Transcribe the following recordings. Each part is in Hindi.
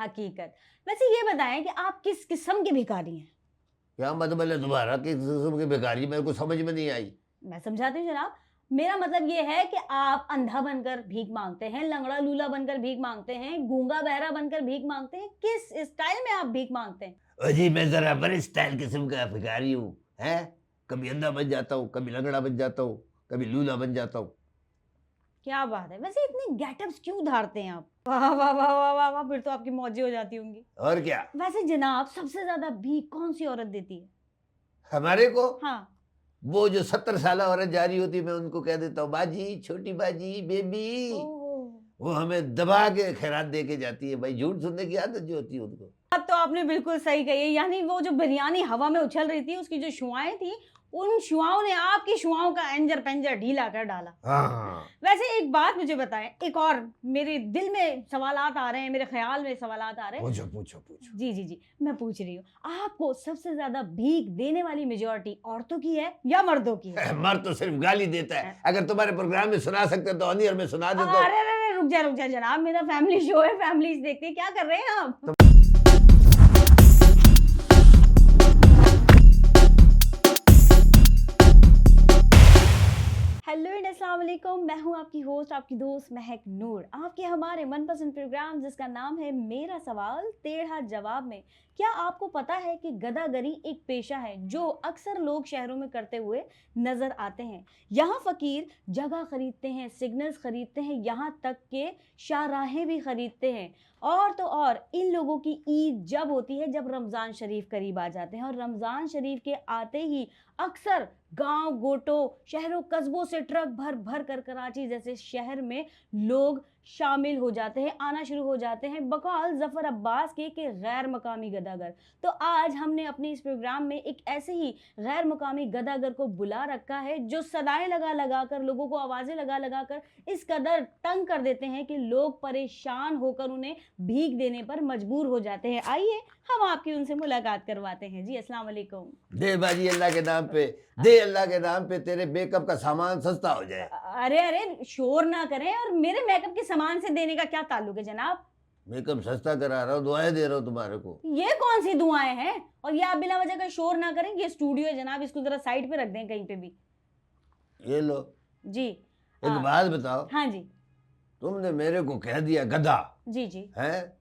हकीकत। वैसे ये बताएं कि आप किस किस्म के भिखारी हैं? क्या मतलब है तुम्हारा? किस किस्म की भिखारी? मेरे को समझ में नहीं आई। मैं समझाती हूँ जनाब। मेरा मतलब ये है कि आप अंधा बनकर भीख मांगते हैं, लंगड़ा लूला बनकर भीख मांगते हैं, गूंगा बहरा बनकर भीख मांगते हैं, किस स्टाइल में आप भीख मांगते हैं? अजी मैं जरा बड़े स्टाइल किस्म का भिखारी हूँ, हैं? कभी अंधा बन जाता हूँ, कभी लंगड़ा बन जाता हूँ, कभी लूला बन जाता हूँ। क्या बात है, वैसे इतने गेटअप्स क्यों धारते हैं आप? वाह वाह वाह वाह वाह वाह, फिर तो आपकी मौजें हो जाती होंगी। और क्या? वैसे जनाब सबसे ज्यादा भीख कौन सी औरत देती है? हमारे को हाँ। वो जो 70 साल औरत जा रही होती है, मैं उनको कह देता हूँ बाजी, छोटी बाजी, बेबी। ओह, वो हमें दबा के खैरात दे के जाती है। भाई झूठ सुनने की आदत जो होती है उनको। बात तो आपने बिल्कुल सही कही है। यानी वो जो बिरयानी हवा में उछल रही थी, उसकी जो शुआएं थी, उन शुआओं ने आपकी शुआओं का एंजर पेंजर ढीला कर डाला। हाँ, वैसे एक बात मुझे बताएं, एक और मेरे दिल में सवालात आ रहे हैं, मेरे ख्याल में सवालात आ रहे हैं। पूछो पूछो पूछो। जी जी जी, मैं पूछ रही हूँ, आपको सबसे ज्यादा भीख देने वाली मेजॉरिटी औरतों की है या मर्दों की है? मर्द तो सिर्फ गाली देता है। अगर तुम्हारे प्रोग्राम में सुना सकते तो ऑनियर में सुना देता हूँ। अरे अरे अरे, रुक जा जनाब, मेरा फैमिली शो है, फैमिलीज देखते हैं, क्या कर रहे हैं आप? हेलो एंड अस्सलाम वालेकुम, मैं हूं आपकी होस्ट, आपकी दोस्त महक नूर। आपके हमारे मनपसंद प्रोग्राम जिसका नाम है मेरा सवाल टेढ़ा जवाब में, क्या आपको पता है कि गदागरी एक पेशा है जो अक्सर लोग शहरों में करते हुए नजर आते हैं। यहाँ फकीर जगह खरीदते हैं, सिग्नल्स खरीदते हैं, यहाँ तक के शाहराहें भी खरीदते हैं। और तो और इन लोगों की ईद जब होती है जब रमज़ान शरीफ करीब आ जाते हैं, और रमज़ान शरीफ के आते ही अक्सर गांव गोटों शहरों कस्बों से ट्रक भर भर कर कराची जैसे शहर में लोग शामिल हो जाते हैं, आना शुरू हो जाते हैं, बकौल जफर अब्बास के गैर मकामी गदागर। तो आज हमने अपने इस प्रोग्राम में एक ऐसे ही गैर मकामी गदागर को बुला रखा है जो सदाएं लगा लगा कर, लोगों को आवाज़ें लगा लगा कर इस कदर तंग कर देते हैं कि लोग परेशान होकर उन्हें भीख देने पर मजबूर हो जाते हैं। आइए हम आपकी उनसे मुलाकात करवाते हैं। जी अस्सलाम वालेकुम। दे बाजी अल्लाह के नाम पे, दे अल्लाह के नाम पे, तेरे मेकअप का सामान सस्ता हो जाए। अरे अरे, शोर ना करें, और मेरे मेकअप के सामान से देने का क्या ताल्लुक है जनाब? मेकअप सस्ता करा रहा हूँ, दुआएं दे रहा हूँ तुम्हारे को। ये कौन सी दुआएं हैं? और ये आप बिना वजह का शोर ना करें, ये स्टूडियो है जनाब, इसको जरा साइड पे रख दें कहीं पे भी। ये लो। जी। एक बात बताओ, हाँ जी। तुमने मेरे को कह दिया गधा, जी जी। है?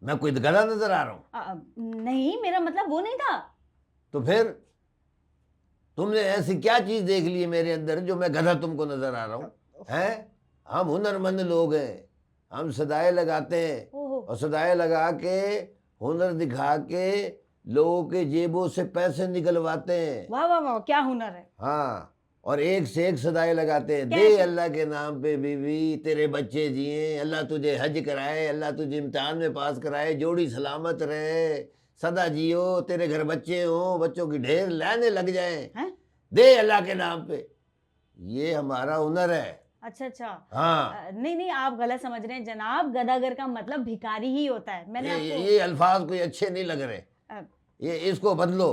मैं कोई गधा नजर आ रहा हूँ? नहीं, मेरा मतलब वो नहीं था। तो फिर तुमने ऐसी क्या चीज देख ली है मेरे अंदर जो मैं गधा तुमको नजर आ रहा हूँ? हैं? हम हुनरमंद लोग हैं, हम सदाएं लगाते हैं, ओहो। और सदाएं लगा के हुनर दिखा के लोगों के जेबों से पैसे निकलवाते हैं। वाह वाह वाह, क्या हुनर है। हाँ, और एक से एक सदाएं लगाते हैं। दे कैसे? अल्लाह के नाम पे बीवी, तेरे बच्चे जिए, अल्लाह तुझे हज कराए, अल्लाह तुझे इम्तिहान में पास कराए, जोड़ी सलामत रहे, सदा जियो, तेरे घर बच्चे हो, बच्चों की ढेर लाने लग जाए। हैं? दे अल्लाह के नाम पे। ये हमारा हुनर है। अच्छा अच्छा। हाँ, नहीं नहीं, आप गलत समझ रहे हैं जनाब, गदागर का मतलब भिखारी ही होता है। मैंने आपको ये अल्फाज कोई अच्छे नहीं लग रहे। अ, ये इसको बदलो।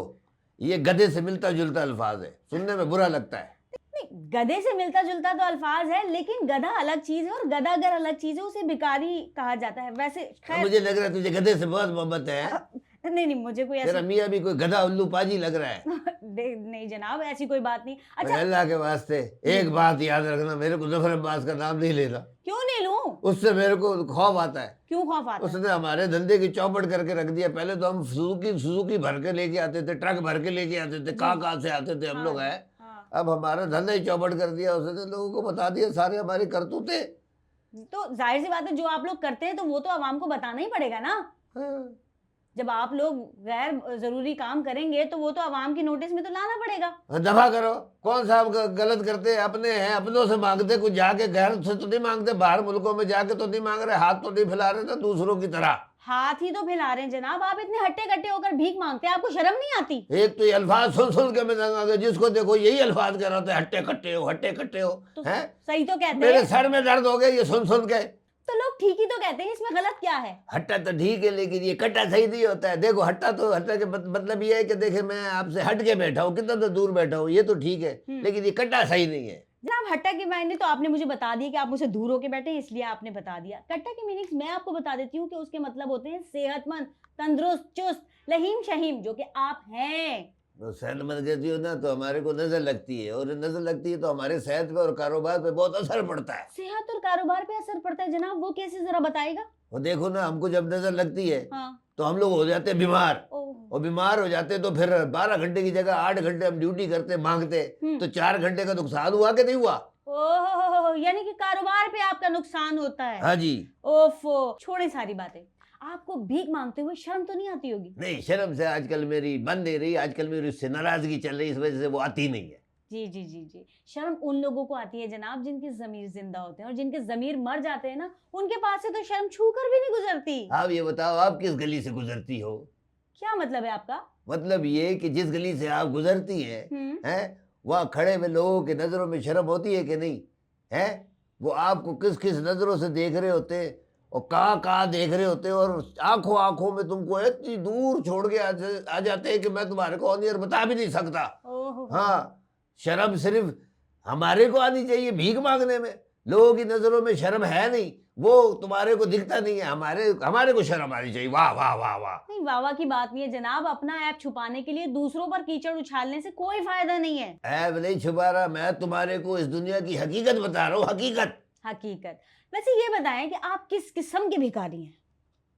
ये गधे से मिलता जुलता अल्फाज है, सुनने में बुरा लगता है। नहीं, गधे से मिलता जुलता तो अल्फाज है, लेकिन गधा अलग चीज है और गदागर अलग चीज है, उसे भिखारी कहा जाता है। वैसे खैर, मुझे लग रहा है तुझे गधे से बहुत मोहब्बत है। नहीं नहीं, मुझे कोई तेरा ऐसी मियाँ भी कोई गधा उल्लू पाजी लग रहा है। नहीं जनाब, ऐसी कोई बात नहीं। अच्छा, अल्लाह के वास्ते एक बात याद रखना, मेरे को जफर अब्बास का नाम नहीं लेना। क्यों नहीं लूं? उससे मेरे को खौफ आता है। क्यों खौफ आता है? उसने हमारे धंधे की चौपट करके रख दिया। पहले तो हम सुजुकी भर के लेके आते थे, ट्रक भर के लेके आते थे, कहाँ से आते थे हम लोग हैं। हाँ। अब हमारा धंधा ही चौपट कर दिया उसने, लोगों को बता दिया सारे हमारी करतूते। तो जाहिर सी बात है, जो आप लोग करते हैं तो वो तो आवाम को बताना ही पड़ेगा ना। हाँ। जब आप लोग गैर जरूरी काम करेंगे तो वो तो आवाम की नोटिस में तो लाना पड़ेगा। दफा करो, कौन सा आप गलत करते हैं? अपने हैं, अपनों से मांगते, कुछ जाके घर से तो नहीं मांगते, बाहर मुल्कों में जाके तो नहीं मांग रहे, हाथ तो नहीं फैला रहे ना दूसरों की तरह। हाथ ही तो फैला रहे हैं जनाब, आप इतने हट्टे कट्टे होकर भीख मांगते हैं, आपको शर्म नहीं आती? एक तो ये अल्फाज सुन सुन के मैं तंग आ गया, जिसको देखो यही अल्फाज कह रहा था, हट्टे कट्टे हो, हट्टे कट्टे हो। तो हैं? सही तो कहते मेरे हैं। सर में दर्द हो गया ये सुन सुन के। तो लोग ठीक ही तो कहते हैं, इसमें गलत क्या है? हट्टा तो ठीक है, लेकिन ये कट्टा सही नहीं होता है। देखो हट्टा तो, हट्टा के मतलब ये है कि देखे मैं आपसे हट के बैठा हूँ, कितना तो दूर बैठा हूँ, ये तो ठीक है, लेकिन ये कट्टा सही नहीं है। जनाब हट्टा के मायने तो आपने मुझे बता दिया कि आप मुझसे दूर होके बैठे हैं, इसलिए आपने बता दिया। कट्टा के मीनिंग्स मैं आपको बता देती हूँ कि उसके मतलब होते हैं सेहतमंद, तंदुरुस्त, चुस्त, लहीम शहीम, जो कि आप हैं। तो सेहतमंद कहती हो ना, तो हमारे को नजर लगती है, और नजर लगती है तो हमारे सेहत पे और कारोबार पे बहुत असर पड़ता है। सेहत और कारोबार पे असर पड़ता है जनाब, वो कैसे जरा बताइएगा। और देखो ना, हमको जब नजर लगती है हाँ। तो हम लोग हो जाते हैं बीमार, ओह। और बीमार हो जाते हैं तो फिर 12 घंटे की जगह 8 घंटे हम ड्यूटी करते मांगते, तो 4 घंटे का नुकसान हुआ कि नहीं हुआ? ओह, यानी कि कारोबार पे आपका नुकसान होता है। हाँ जी। ओफो, छोड़े सारी बातें। आपको भीख मांगते हुए शर्म तो नहीं आती होगी? नहीं, शर्म से आजकल मेरी बन नहीं रही, आजकल मेरी उससे नाराजगी चल रही, इस वजह से वो आती नहीं है। जी जी जी जी, शर्म उन लोगों को आती है जनाब जिनके जमीर जिंदा होते हैं, और जिनके जमीर मर जाते हैं ना, उनके पास से तो शर्म छू कर भी नहीं गुजरती। आप ये बताओ, आप किस गली से गुजरती हो? क्या मतलब है आपका? मतलब ये कि जिस गली से आप गुजरती हैं वहाँ खड़े हुए लोगों की नजरों में शर्म होती है कि नहीं है? वो आपको किस किस नजरों से देख रहे होते हैं, और कहाँ कहाँ देख रहे होते हैं, और आंखों आंखों में तुमको इतनी दूर छोड़ के आ जाते हैं कि मैं तुम्हारे को ऑन एयर बता भी नहीं सकता। ओहो। हाँ, शर्म सिर्फ हमारे को आनी चाहिए भीख मांगने में, लोगों की नजरों में शर्म है नहीं, वो तुम्हारे को दिखता नहीं है, हमारे को शर्म आनी चाहिए। वाह वाह वाह वाह। नहीं, वाह की बात नहीं है जनाब, अपना ऐप छुपाने के लिए दूसरों पर कीचड़ उछालने से कोई फायदा नहीं है। ऐब नहीं छुपा रहा, मैं तुम्हारे को इस दुनिया की हकीकत बता रहा हूँ, हकीकत। हकीकत। वैसे ये बताएं कि आप किस किस्म के भिखारी हैं?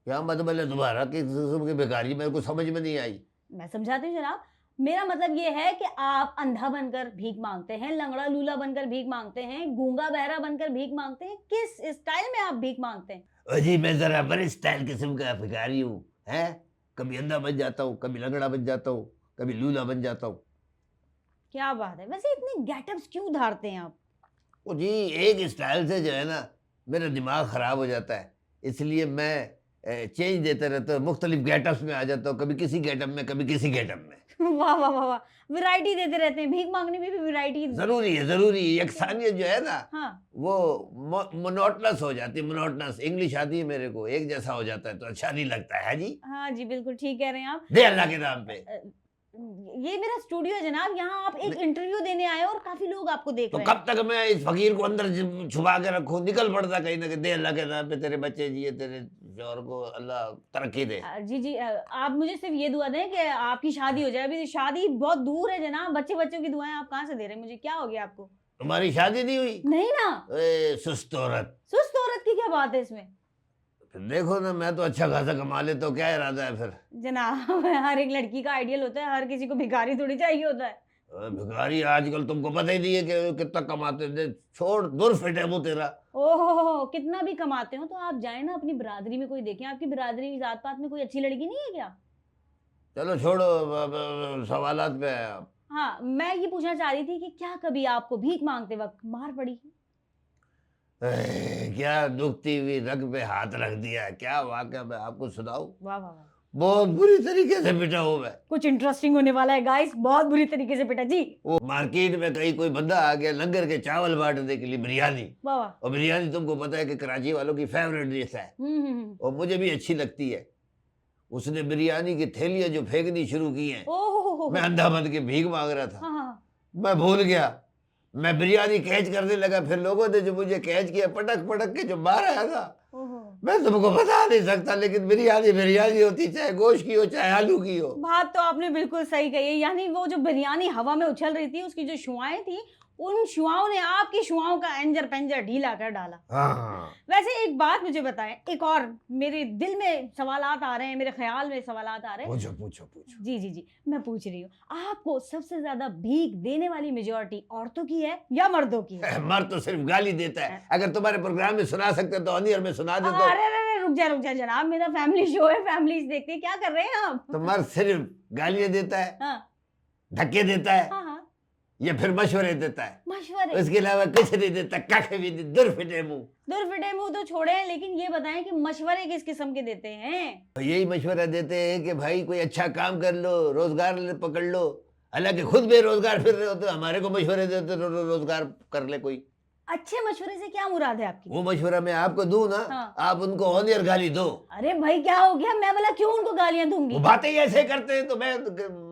क्या मतलब है तुम्हारा, किस किस्म की भिखारी? मेरे को समझ में नहीं आई। मैं समझाती हूँ जनाब। मेरा मतलब ये है कि आप अंधा बनकर भीख मांगते हैं, लंगड़ा लूला बनकर भीख मांगते हैं, गूंगा बहरा बनकर भीख मांगते हैं, किस स्टाइल में आप भीख मांगते हैं? अजी मैं जरा बड़े स्टाइल किस्म का भिखारी हूँ, है? कभी अंधा बन जाता हूँ, कभी लंगड़ा बन जाता हूँ, कभी लूला बन जाता हूँ। क्या बात है, वैसे इतने गेटअप्स क्यों धारते हैं आप? वो जी, एक स्टाइल से जो है ना मेरा दिमाग खराब हो जाता है, इसलिए मैं चेंज देता रहता हूँ, मुख्तलिफ गेटअप्स में आ जाता हूँ, कभी किसी गेटअप में, कभी किसी गेटअप में। वाह वाह वाह वाह, वैरायटी देते रहते हैं, भीख मांगने में भी वैरायटी। जरूरी है, जरूरी है। यकसानियत जो है ना, हाँ। वो मोनोटनस हो जाती है, मोनोटनस इंग्लिश आती है मेरे को, एक जैसा हो जाता है तो अच्छा नहीं लगता है जी। हाँ जी, बिल्कुल ठीक कह रहे हैं आप। दे अल्लाह के नाम पे। ये मेरा स्टूडियो है जनाब, यहाँ आप एक इंटरव्यू देने आए हो और काफी लोग आपको देख तो रहे हैं। कब तक मैं इस फकीर को अंदर छुपा के रखूं? निकल पड़ता कहीं ना कहीं। दे अल्लाह के नाम पे, तेरे बच्चे जिए, तेरे शौहर को अल्लाह तरक्की दे। जी जी, आप मुझे सिर्फ ये दुआ दें कि आपकी शादी हो जाए। अभी शादी बहुत दूर है जनाब, बच्चे बच्चों की दुआएं आप कहाँ से दे रहे हैं मुझे? क्या हो गया आपको? तुम्हारी शादी नहीं हुई? नहीं ना। सुस्त औरत। सुस्त औरत की क्या बात है इसमें? फिर देखो ना, मैं तो अच्छा खासा कमा लेता हूँ, क्या इरादा है फिर? जनाब हर एक लड़की का आइडियल होता है, हर किसी को भिखारी थोड़ी चाहिए होता है। भिखारी आजकल तुमको पता ही नहीं है कि कितना कमाते थे। छोड़, दूर फिट है वो तेरा। ओहो, कितना भी कमाते हो तो आप जाए ना अपनी बिरादरी में कोई देखें। आपकी बिरादरी जात पात में कोई अच्छी लड़की नहीं है क्या? चलो छोड़ो, सवालात पे आए आप। हाँ, मैं ये पूछना चाह रही थी कि क्या कभी आपको भीख मांगते वक्त मार पड़ी? क्या दुखती हुई रग पे हाथ रख दिया, क्या वाकया मैं आपको सुनाऊं? वाह वाह वाह, बहुत बुरी तरीके से पिटा हूं मैं। कुछ इंटरेस्टिंग होने वाला है गाइस, बहुत बुरी तरीके से पिटा जी। वो मार्केट में कहीं कोई बंदा आ गया लंगर के चावल बांटने के लिए, बिरयानी। वाह वाह। और बिरयानी तुमको पता है कि कराची वालों की फेवरेट डिश है, और मुझे भी अच्छी लगती है। उसने बिरयानी की थैलियां जो फेंकनी शुरू की हैं, ओहो। मैं अंधा बन के भीख मांग रहा था। हाँ हाँ। मैं भूल गया, मैं बिरयानी कैच करने लगा, फिर लोगों ने जो मुझे कैच किया, पटक पटक के जो मारा है ना, ओहो। मैं तुमको बता नहीं सकता। लेकिन बिरयानी बिरयानी होती, चाहे गोश्त की हो चाहे आलू की हो। बात तो आपने बिल्कुल सही कही है, यानी वो जो बिरयानी हवा में उछल रही थी, उसकी जो शुआएं थी, उन शुआओं ने आपकी शुआओं का एंजर पेंजर ढीला कर डाला। हाँ। वैसे एक बात मुझे बताएं, एक और मेरे दिल में सवालात आ रहे हैं, मेरे ख्याल में सवालात आ रहे हैं। पूछो पूछो पूछो। जी जी जी, मैं पूछ रही हूँ, आपको सबसे ज्यादा भीख देने वाली मेजॉरिटी औरतों की है या मर्दों की है? मर्द तो सिर्फ गाली देता है। अगर तुम्हारे प्रोग्राम में सुना सकते तो ऑन एयर में सुना देता हूं। अरे अरे रुक जा जनाब, मेरा फैमिली शो है, फैमिलीज देखते हैं, क्या कर रहे हैं आप? तो मर्द सिर्फ गालियां देता है, हाँ धक्के देता है, हाँ हाँ, या फिर मशवरे देता है, मशवरे। उसके अलावा कुछ नहीं देता। कख भी नहीं, दूर फिटे मुंह। दूर फिटे मुंह तो छोड़े, लेकिन ये बताएं कि मशवरे किस किस्म के देते हैं? तो यही मशवरा देते हैं कि भाई कोई अच्छा काम कर लो, रोजगार पकड़ लो। हालांकि खुद बेरोजगार फिर रहे हो तो हमारे को मशवरे देते रोजगार कर ले कोई। अच्छे मशवरे से क्या मुराद है आपकी? वो मशवरा मैं आपको दूं ना, हाँ। आप उनको ऑन एयर गाली दो। अरे भाई क्या हो गया, मैं बोला क्यों उनको गालियां दूंगी? वो बातें ही ऐसे करते हैं तो मैं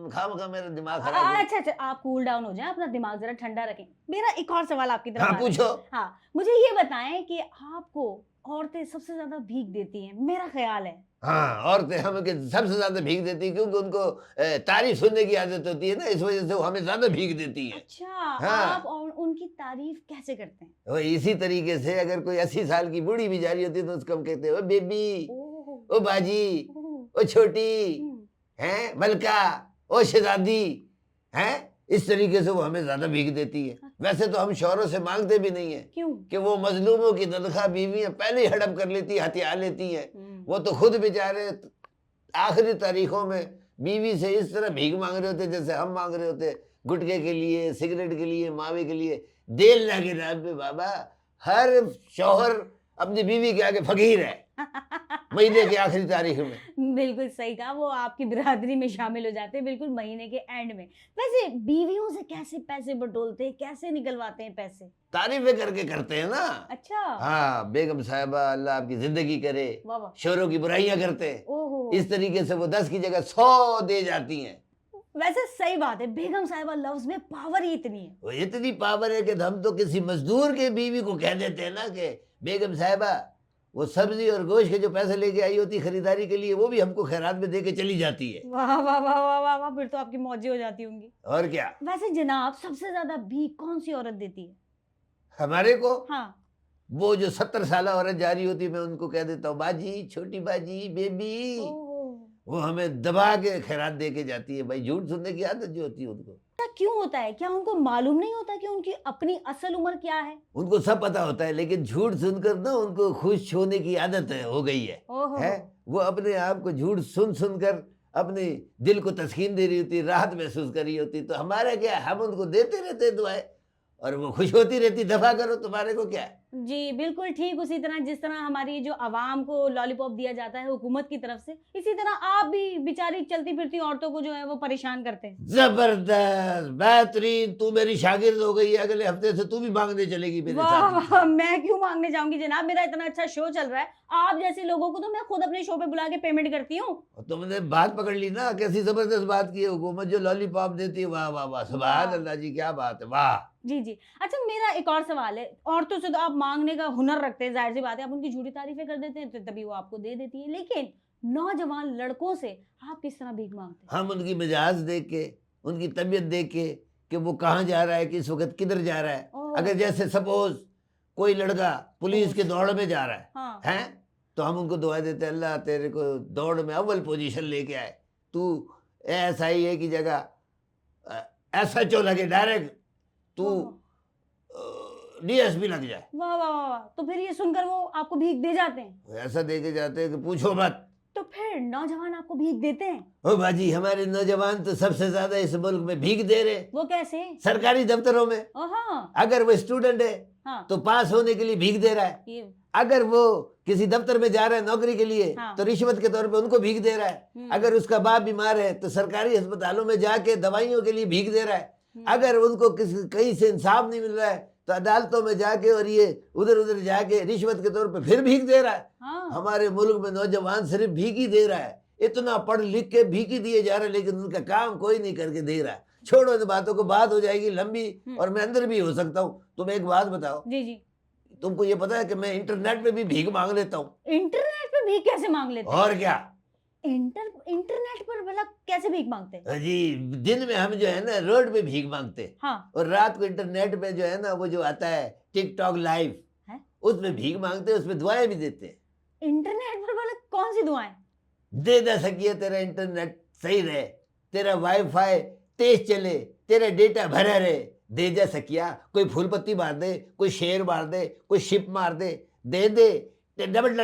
तुम खामखा मेरा दिमाग खराब कर। अच्छा अच्छा, आप कूल डाउन हो जाएं, अपना दिमाग जरा ठंडा रखें। मेरा एक और सवाल आपकी तरफ हाँ आ रहा है। पूछो। हाँ, मुझे ये बताएं कि आपको औरतें सबसे ज्यादा भीख देती हैं, मेरा ख्याल है। हाँ, औरतें हमें सबसे ज्यादा भीख देती है, क्योंकि उनको तारीफ सुनने की आदत होती है ना, इस वजह से वो हमें ज्यादा भीख देती है। अच्छा, आप हाँ, और उनकी तारीफ कैसे करते हैं? और इसी तरीके से अगर कोई 80 साल की बूढ़ी भी जा रही होती है तो उसको हम कहते हैं ओ बेबी, ओह ओ बाजी, ओह, ओ छोटी, हम्म, हैं मलका, ओ शहजादी, हैं, इस तरीके से वो हमें ज्यादा भीख देती है। वैसे तो हम शौहरों से मांगते भी नहीं है क्यों? कि वो मजलूमों की तनख्वाह बीवियां पहले ही हड़प कर लेती, हथिया लेती हैं। हम्म, वो तो खुद बेचारे आखिरी तारीखों में बीवी से इस तरह भीख मांग रहे होते जैसे हम मांग रहे होते, गुटखे के लिए, सिगरेट के लिए, मावे के लिए। देर लगे रात में बाबा, हर शौहर अपनी बीवी के आगे फकीर है महीने की आखिरी तारीख में। बिल्कुल सही कहा, वो आपकी बिरादरी में शामिल हो जाते हैं बिल्कुल महीने के एंड में। वैसे बीवियों से कैसे पैसे बटोलते हैं, कैसे निकलवाते हैं पैसे? तारीफें करके करते हैं ना। अच्छा, हाँ, बेगम साहिबा अल्लाह आपकी जिंदगी करे, वाह वाह, शोरों की बुराइयां करते हैं। ओहो, इस तरीके से वो 10 की जगह 100 दे जाती हैं। वैसे सही बात है, बेगम साहिबा लफ्ज में पावर ही इतनी है। वो इतनी पावर है कि हम तो किसी मजदूर के बीवी को कह देते हैं ना कि बेगम साहिबा, वो सब्जी और गोश्त के जो पैसे लेके आई होती खरीदारी के लिए, वो भी हमको खैरात में दे के चली जाती है। वाह वाह वाह वाह वाह वाह, फिर तो आपकी मौजी हो जाती होंगी। और क्या। वैसे जनाब, सबसे ज्यादा भीख कौन सी औरत देती है? हमारे को हाँ, वो जो 70 साल औरत जा रही होती, मैं उनको कह देता हूँ बाजी, छोटी बाजी, बेबी, ओहो, वो हमें दबा के खैरात दे के जाती है। भाई झूठ सुनने की आदत जो होती है उनको, ऐसा क्यों होता है? क्या उनको मालूम नहीं होता कि उनकी अपनी असल उम्र क्या है? उनको सब पता होता है, लेकिन झूठ सुनकर ना उनको खुश होने की आदत हो गई है। ओहो, वो अपने आप को झूठ सुन सुनकर अपने दिल को तस्कीन दे रही होती, राहत महसूस कर रही होती। तो हमारा क्या, हम उनको देते रहते हैं दुआएं और वो खुश होती रहती। दफा करो, तुम्हारे को क्या है। जी बिल्कुल ठीक, उसी तरह जिस तरह हमारी जो आवाम को लॉलीपॉप दिया जाता है हुकूमत की तरफ से, इसी तरह आप भी बेचारी चलती फिरती औरतों को जो है वो परेशान करते हैं। जबरदस्त, बेहतरीन, तू मेरी शागिर्द हो गई है। अगले हफ्ते से तू भी मांगने चलेगी मेरे वाह साथ। वाह, मैं क्यों मांगने जाऊंगी जनाब, मेरा इतना अच्छा शो चल रहा है। आप जैसे लोगों को तो मैं खुद अपने शो पे बुला के पेमेंट करती हूँ। और तुमने बात पकड़ ली ना, कैसी जबरदस्त बात की है। हुकूमत जो लॉलीपॉप देती है, वाह वाह वाह, सुभान अल्लाह जी, क्या बात है, वाह। जी जी, अच्छा मेरा एक और सवाल है, औरतों से तो आप मांगने का हुनर रखते हैं, जाहिर सी बात है, आप उनकी झूठी तारीफें कर देते हैं तो तभी वो आपको दे देती है, लेकिन नौजवान लड़कों से आप किस तरह भीख मांगते हैं? हम उनकी मिजाज देख के, उनकी तबीयत देख के कि वो कहाँ जा रहा है, किस वक्त किधर जा रहा है। ओह, अगर जैसे सपोज कोई लड़का पुलिस के दौड़ में जा रहा है हाँ, हैं, तो हम उनको दुआ देते हैं, अल्लाह तेरे को दौड़ में अव्वल पोजीशन लेके आए, तू SIA की जगह SHO लगे डायरेक्ट, तू ओह, DSP लग जाए। वाह वाह वाह वाह, तो फिर ये सुनकर वो आपको भीख दे जाते हैं? ऐसा देके जाते हैं कि पूछो मत। तो फिर नौजवान आपको भीख देते हैं? ओ बाजी, हमारे नौजवान तो सबसे ज्यादा इस मुल्क में भीख दे रहे, वो कैसे? सरकारी दफ्तरों में। ओह, अगर वो स्टूडेंट है हाँ, तो पास होने के लिए भीख दे रहा है। ये, अगर वो किसी दफ्तर में जा रहा है नौकरी के लिए, हाँ, तो रिश्वत के तौर पे उनको भीख दे रहा है। अगर उसका बाप बीमार है तो सरकारी अस्पतालों में जाके दवाइयों के लिए भीख दे रहा है। अगर उनको किसी कहीं से इंसाफ नहीं मिल रहा है तो अदालतों में जाके और ये उधर उधर जाके रिश्वत के तौर पे फिर भीख दे रहा है। हाँ, हमारे मुल्क में नौजवान सिर्फ भीख ही दे रहा है। इतना पढ़ लिख के भीख ही दिए जा रहे हैं, लेकिन उनका काम कोई नहीं करके दे रहा है। छोड़ो इन बातों को, बात हो जाएगी लंबी और मैं अंदर भी हो सकता हूँ। तुम एक बात बताओ, जी जी, तुमको ये पता है कि मैं इंटरनेट पे भी भीख मांग लेता हूँ। इंटरनेट पे भीख कैसे मांग लेते हैं? और क्या इंटरनेट पर भला कैसे भीख मांगते हैं? जी, दिन में हम जो है ना रोड पे भीख मांगते हैं, हाँ, और रात को इंटरनेट पे जो है ना वो जो आता है टिकटॉक लाइव, है? उसमें भीख मांगते हैं, उसमें दुआएं भी देते हैं। इंटरनेट पर भला कौन सी दुआएं? दे ना सकिए तेरा इंटरनेट सही रहे, तेरा वाईफाई तेज चले, तेरा डेटा भरा रहे, दे जा सकिया। कोई फूल पत्ती मार दे, कोई शेर मार दे, कोई शिप मार दे, दे दे, डबल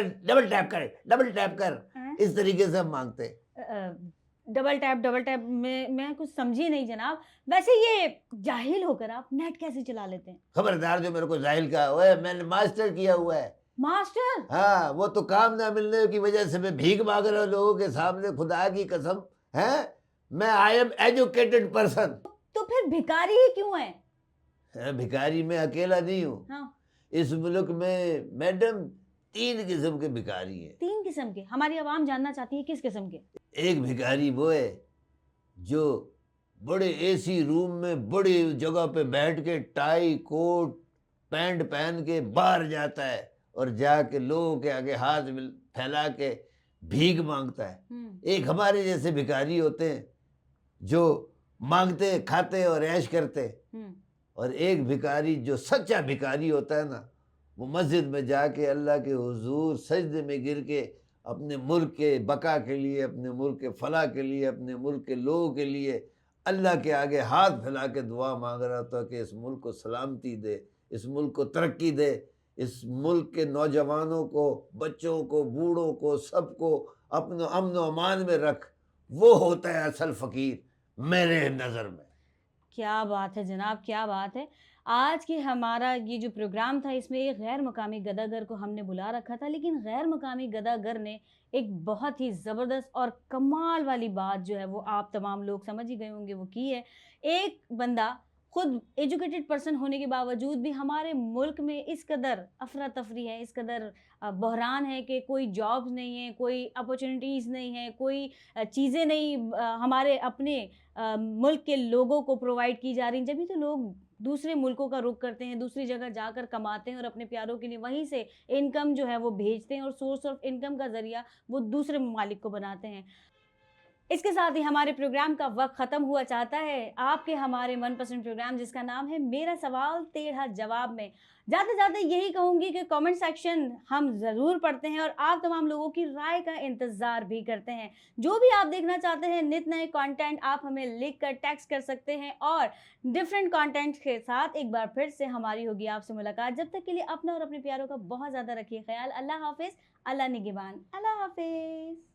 टैप कर, डबल टैप कर। हैं? इस तरीके से हम मांगते हैं। डबल टैप में मैं कुछ समझी नहीं जनाब। वैसे ये जाहिल होकर आप नेट कैसे चला लेते हैं? खबरदार जो मेरे को जाहिल का, ओए मैंने मास्टर किया हुआ है। मास्टर? हाँ, वो तो काम ना मिलने की वजह से मैं भीख मांग रहा हूँ लोगों के सामने, खुदा की कसम है। मैं आई एम एजुकेटेड पर्सन। तो फिर भिखारी ही क्यों है? भिखारी मैं अकेला नहीं हूँ। हाँ, इस मुल्क में मैडम 3 किस्म के भिखारी हैं। 3 किस्म के? हमारी आवाम जानना चाहती है किस किस्म के? एक भिखारी वो है जो बड़े एसी रूम में बड़ी जगह पे बैठ के टाई कोट पैंट पहन के बाहर जाता है और जाके लोगों के आगे हाथ फैला के भीख मांगता है। एक हमारे जैसे भिखारी होते हैं जो मांगते खाते और ऐश करते, और एक भिखारी जो सच्चा भिखारी होता है ना, वो मस्जिद में जाके अल्लाह के हुजूर सजदे में गिर के अपने मुल्क के बका के लिए, अपने मुल्क के फलाह के लिए, अपने मुल्क के लोगों के लिए अल्लाह के आगे हाथ फैला के दुआ मांग रहा था कि इस मुल्क को सलामती दे, इस मुल्क को तरक्की दे, इस मुल्क के नौजवानों को, बच्चों को, बूढ़ों को, सबको अपने अमन व अमान में रख। वो होता है असल फ़कीर मेरे नज़र में। क्या बात है जनाब, क्या बात है। आज की हमारा ये जो प्रोग्राम था इसमें एक गैर मकामी गदागर को हमने बुला रखा था, लेकिन गैर मकामी गदागर ने एक बहुत ही ज़बरदस्त और कमाल वाली बात जो है वो आप तमाम लोग समझ ही गए होंगे वो की है। एक बंदा खुद एजुकेटेड पर्सन होने के बावजूद भी हमारे मुल्क में इस कदर अफरा तफरी है, इस कदर बहरान है कि कोई जॉब्स नहीं है, कोई अपॉर्चुनिटीज़ नहीं है, कोई चीज़ें नहीं हमारे अपने मुल्क के लोगों को प्रोवाइड की जा रही। जब तो लोग दूसरे मुल्कों का रुख करते हैं, दूसरी जगह जाकर कमाते हैं और अपने प्यारों के लिए वहीं से इनकम जो है वो भेजते हैं और सोर्स ऑफ इनकम का ज़रिया वो दूसरे ममालिक को बनाते हैं। इसके साथ ही हमारे प्रोग्राम का वक्त ख़त्म हुआ चाहता है। आपके हमारे मनपसंद प्रोग्राम जिसका नाम है मेरा सवाल टेढ़ा जवाब में जाते जाते यही कहूँगी कि कमेंट सेक्शन हम ज़रूर पढ़ते हैं और आप तमाम लोगों की राय का इंतज़ार भी करते हैं। जो भी आप देखना चाहते हैं नित नए कंटेंट आप हमें लिख कर टेक्स्ट कर सकते हैं और डिफरेंट कंटेंट के साथ एक बार फिर से हमारी होगी आपसे मुलाकात। जब तक के लिए अपना और अपने प्यारों का बहुत ज़्यादा रखिए ख्याल। अल्लाह हाफिज़, अल्लाह निगहबान, अल्लाह हाफिज़।